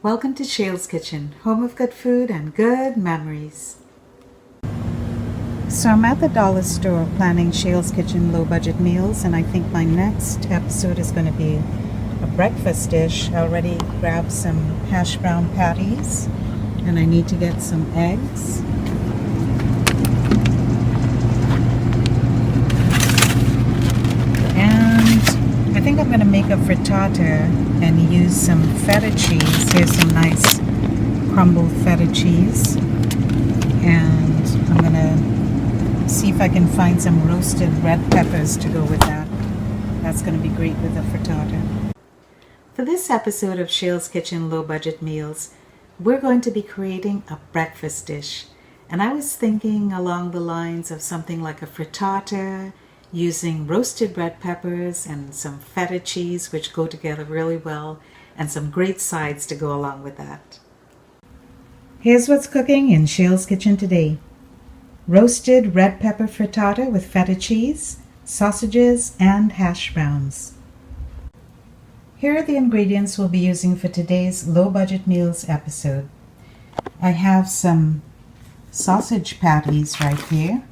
Welcome to SHAIL'S Kitchen, home of good food and good memories. So I'm at the dollar store planning SHAIL'S Kitchen low budget meals, and I think my next episode is going to be a breakfast dish. I already grabbed some hash brown patties and I need to get some eggs. And I think I'm going to make a frittata and use some feta cheese. Here's some nice crumbled feta cheese. And I'm going to see if I can find some roasted red peppers to go with that. That's going to be great with a frittata. For this episode of SHAIL'S Kitchen Low Budget Meals, we're going to be creating a breakfast dish. And I was thinking along the lines of something like a frittata, using roasted red peppers and some feta cheese, which go together really well, and some great sides to go along with that. Here's what's cooking in SHAIL'S Kitchen today. Roasted red pepper frittata with feta cheese, sausages, and hash browns. Here are the ingredients we'll be using for today's low budget meals episode. I have some sausage patties right here.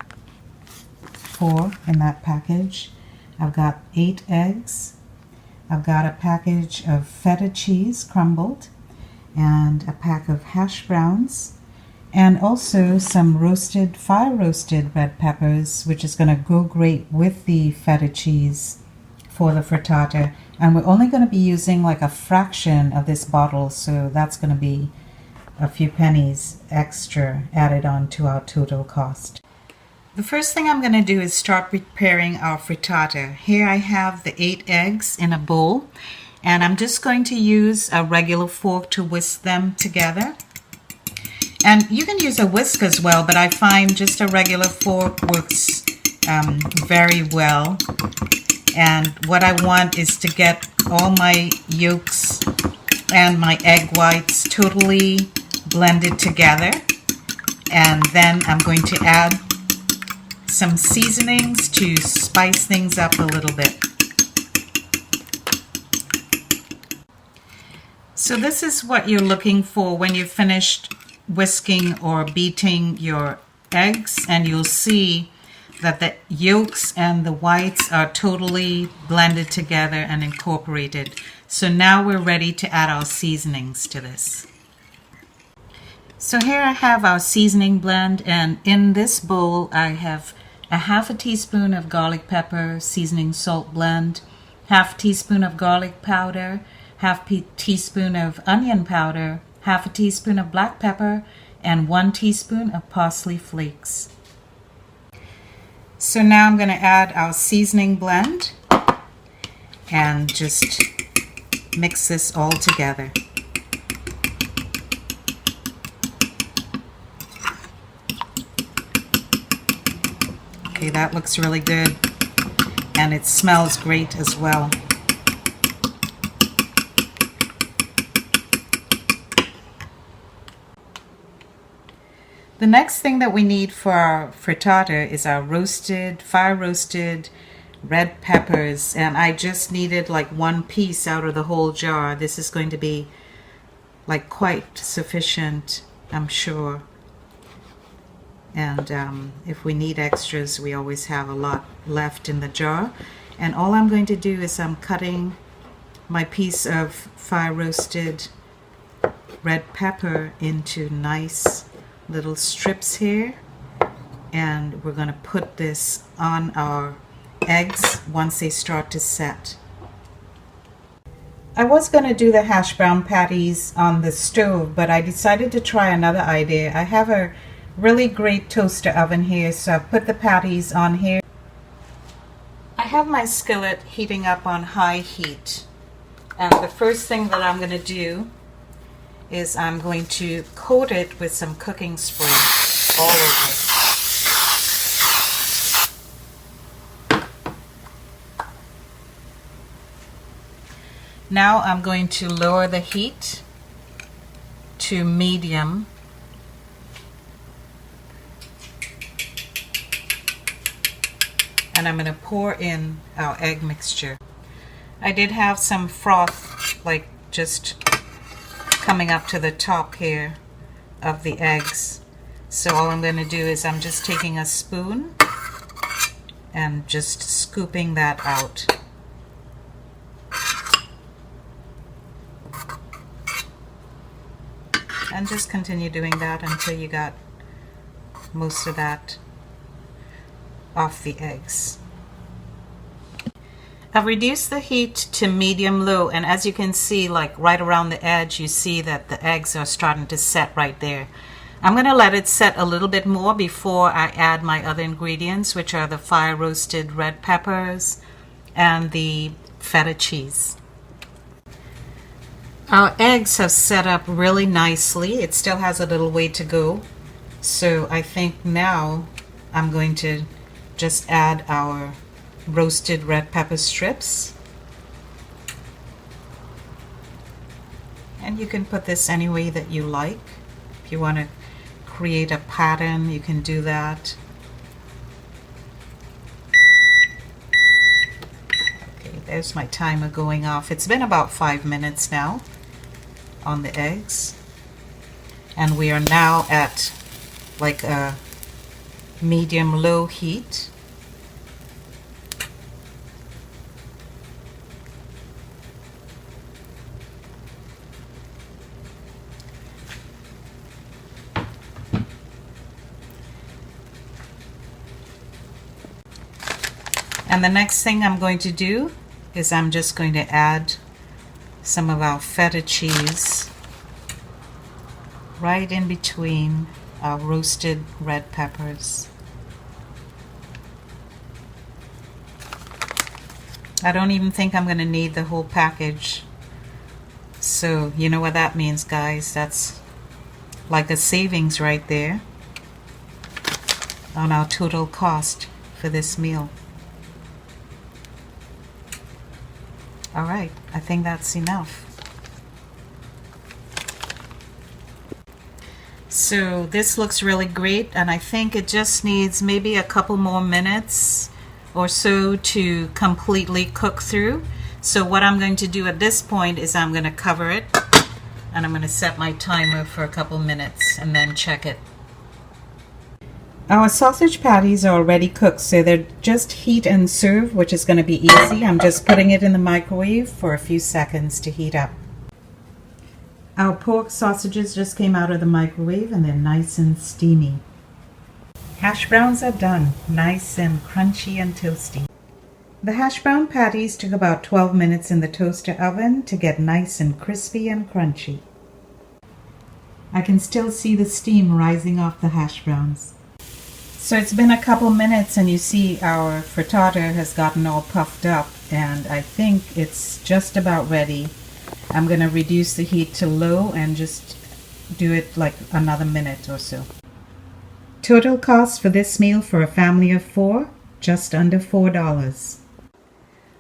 4 in that package. I've got 8 eggs. I've got a package of feta cheese crumbled and a pack of hash browns, and also some fire roasted red peppers, which is going to go great with the feta cheese for the frittata. And we're only going to be using like a fraction of this bottle, so that's going to be a few pennies extra added on to our total cost. The first thing I'm going to do is start preparing our frittata. Here I have the 8 eggs in a bowl, and I'm just going to use a regular fork to whisk them together. And you can use a whisk as well, but I find just a regular fork works very well. And what I want is to get all my yolks and my egg whites totally blended together. And then I'm going to add some seasonings to spice things up a little bit. So this is what you're looking for when you've finished whisking or beating your eggs, and you'll see that the yolks and the whites are totally blended together and incorporated. So now we're ready to add our seasonings to this. So here I have our seasoning blend, and in this bowl I have a half a teaspoon of garlic pepper seasoning salt blend, half teaspoon of garlic powder, half teaspoon of onion powder, half a teaspoon of black pepper, and 1 teaspoon of parsley flakes. So now I'm going to add our seasoning blend and just mix this all together. Okay, that looks really good, and it smells great as well. The next thing that we need for our frittata is our fire roasted red peppers, and I just needed like 1 piece out of the whole jar. This is going to be like quite sufficient, I'm sure. And if we need extras, we always have a lot left in the jar. And all I'm going to do is I'm cutting my piece of fire roasted red pepper into nice little strips here, and we're going to put this on our eggs once they start to set. I was going to do the hash brown patties on the stove, but I decided to try another idea. I have a really great toaster oven here, so I've put the patties on here. I have my skillet heating up on high heat, and the first thing that I'm going to do is I'm going to coat it with some cooking spray all over. Now I'm going to lower the heat to medium. And I'm going to pour in our egg mixture. I did have some froth, like just coming up to the top here of the eggs. So all I'm going to do is I'm just taking a spoon and just scooping that out. And just continue doing that until you got most of that off the eggs. I've reduced the heat to medium-low, and as you can see, like right around the edge, you see that the eggs are starting to set right there. I'm going to let it set a little bit more before I add my other ingredients, which are the fire roasted red peppers and the feta cheese. Our eggs have set up really nicely. It still has a little way to go. So I think now I'm going to just add our roasted red pepper strips. And you can put this any way that you like. If you want to create a pattern, you can do that. Okay, there's my timer going off. It's been about 5 minutes now on the eggs. And we are now at like a medium-low heat. And the next thing I'm going to do is I'm just going to add some of our feta cheese right in between our roasted red peppers. I don't even think I'm going to need the whole package. So you know what that means, guys. That's like a savings right there on our total cost for this meal. All right, I think that's enough. So this looks really great, and I think it just needs maybe a couple more minutes or so to completely cook through. So what I'm going to do at this point is I'm going to cover it, and I'm going to set my timer for a couple minutes and then check it. Our sausage patties are already cooked, so they're just heat and serve, which is going to be easy. I'm just putting it in the microwave for a few seconds to heat up. Our pork sausages just came out of the microwave and they're nice and steamy. Hash browns are done, nice and crunchy and toasty. The hash brown patties took about 12 minutes in the toaster oven to get nice and crispy and crunchy. I can still see the steam rising off the hash browns. So it's been a couple minutes and you see our frittata has gotten all puffed up, and I think it's just about ready. I'm going to reduce the heat to low and just do it like another minute or so. Total cost for this meal for a family of 4, just under $4.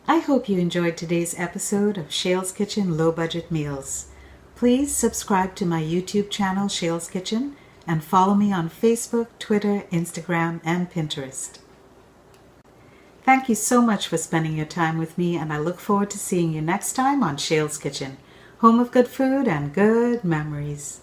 I hope you enjoyed today's episode of SHAIL'S Kitchen Low Budget Meals. Please subscribe to my YouTube channel, SHAIL'S Kitchen, and follow me on Facebook, Twitter, Instagram, and Pinterest. Thank you so much for spending your time with me, and I look forward to seeing you next time on SHAIL'S Kitchen, home of good food and good memories.